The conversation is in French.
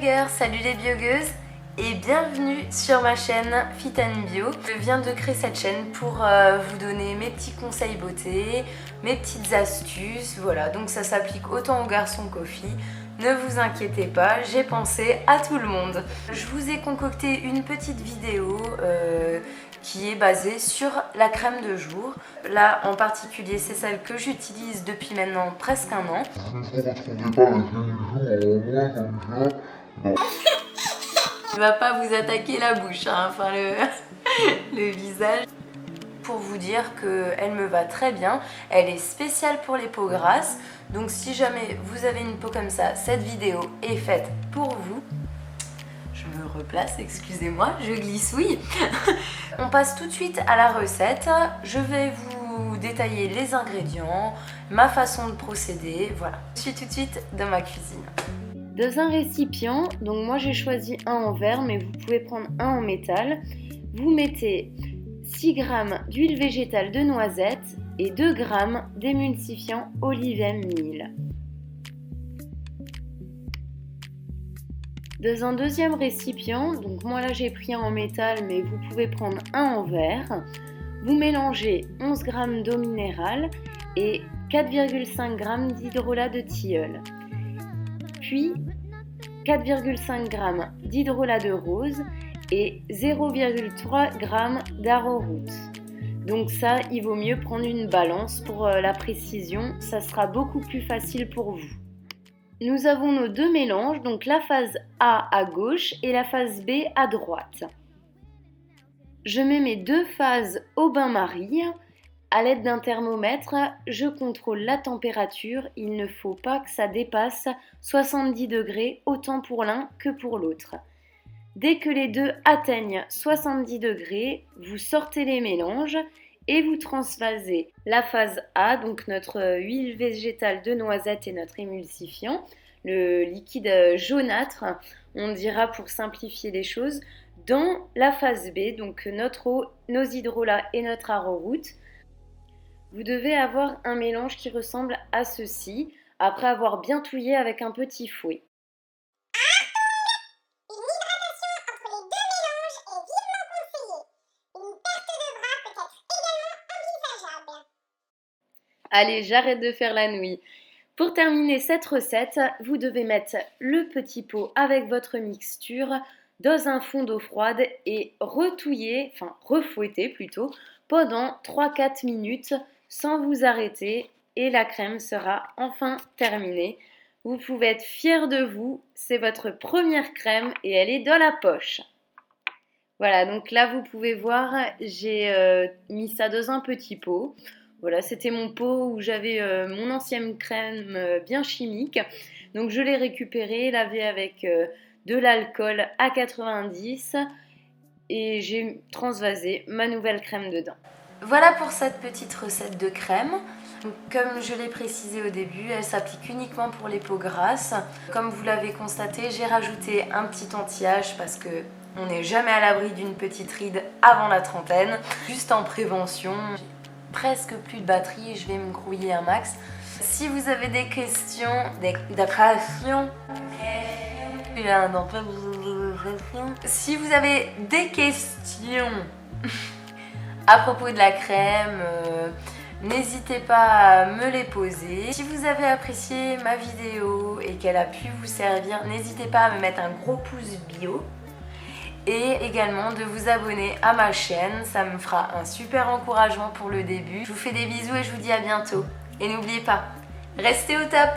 blogueurs, salut les biogueuses et bienvenue sur ma chaîne Fit & Bio. Je viens de créer cette chaîne pour vous donner mes petits conseils beauté, mes petites astuces, voilà, donc ça s'applique autant aux garçons qu'aux filles. Ne vous inquiétez pas, j'ai pensé à tout le monde. Je vous ai concocté une petite vidéo qui est basée sur la crème de jour. Là en particulier c'est celle que j'utilise depuis maintenant presque un an. Je ne vais pas vous attaquer la bouche, hein, enfin le visage. Pour vous dire qu'elle me va très bien, elle est spéciale pour les peaux grasses. Donc si jamais vous avez une peau comme ça, cette vidéo est faite pour vous. Je me replace, excusez-moi, je glissouille. On passe tout de suite à la recette. Je vais vous détailler les ingrédients, ma façon de procéder, voilà. Je suis tout de suite dans ma cuisine. Dans un récipient, donc moi j'ai choisi un en verre, mais vous pouvez prendre un en métal. Vous mettez 6 g d'huile végétale de noisette et 2 g d'émulsifiant Olivem 1000. Dans un deuxième récipient, donc moi là j'ai pris un en métal mais vous pouvez prendre un en verre, vous mélangez 11 g d'eau minérale et 4,5 g d'hydrolat de tilleul, puis 4,5 g d'hydrolat de rose et 0,3 g d'arrowroot. Donc ça, il vaut mieux prendre une balance pour la précision, ça sera beaucoup plus facile pour vous. Nous avons nos deux mélanges, donc la phase A à gauche et la phase B à droite. Je mets mes deux phases au bain-marie. À l'aide d'un thermomètre, je contrôle la température. Il ne faut pas que ça dépasse 70 degrés, autant pour l'un que pour l'autre. Dès que les deux atteignent 70 degrés, vous sortez les mélanges et vous transvasez la phase A, donc notre huile végétale de noisette et notre émulsifiant, le liquide jaunâtre, on dira pour simplifier les choses, dans la phase B, donc notre eau, nos hydrolats et notre arrowroot. Vous devez avoir un mélange qui ressemble à ceci, après avoir bien touillé avec un petit fouet. Allez, j'arrête de faire la nouille. Pour terminer cette recette, vous devez mettre le petit pot avec votre mixture dans un fond d'eau froide et refouetter plutôt, pendant 3-4 minutes sans vous arrêter et la crème sera enfin terminée. Vous pouvez être fiers de vous, c'est votre première crème et elle est dans la poche. Voilà, donc là vous pouvez voir, j'ai mis ça dans un petit pot. Voilà, c'était mon pot où j'avais mon ancienne crème bien chimique. Donc je l'ai récupérée, lavé avec de l'alcool à 90 et j'ai transvasé ma nouvelle crème dedans. Voilà pour cette petite recette de crème. Comme je l'ai précisé au début, elle s'applique uniquement pour les peaux grasses. Comme vous l'avez constaté, j'ai rajouté un petit anti-âge parce que on n'est jamais à l'abri d'une petite ride avant la trentaine. Juste en prévention. Presque plus de batterie, je vais me grouiller un max. Si vous avez des questions, si vous avez des questions à propos de la crème, n'hésitez pas à me les poser. Si vous avez apprécié ma vidéo et qu'elle a pu vous servir, n'hésitez pas à me mettre un gros pouce bio. Et également de vous abonner à ma chaîne, ça me fera un super encouragement pour le début. Je vous fais des bisous et je vous dis à bientôt. Et n'oubliez pas, restez au top!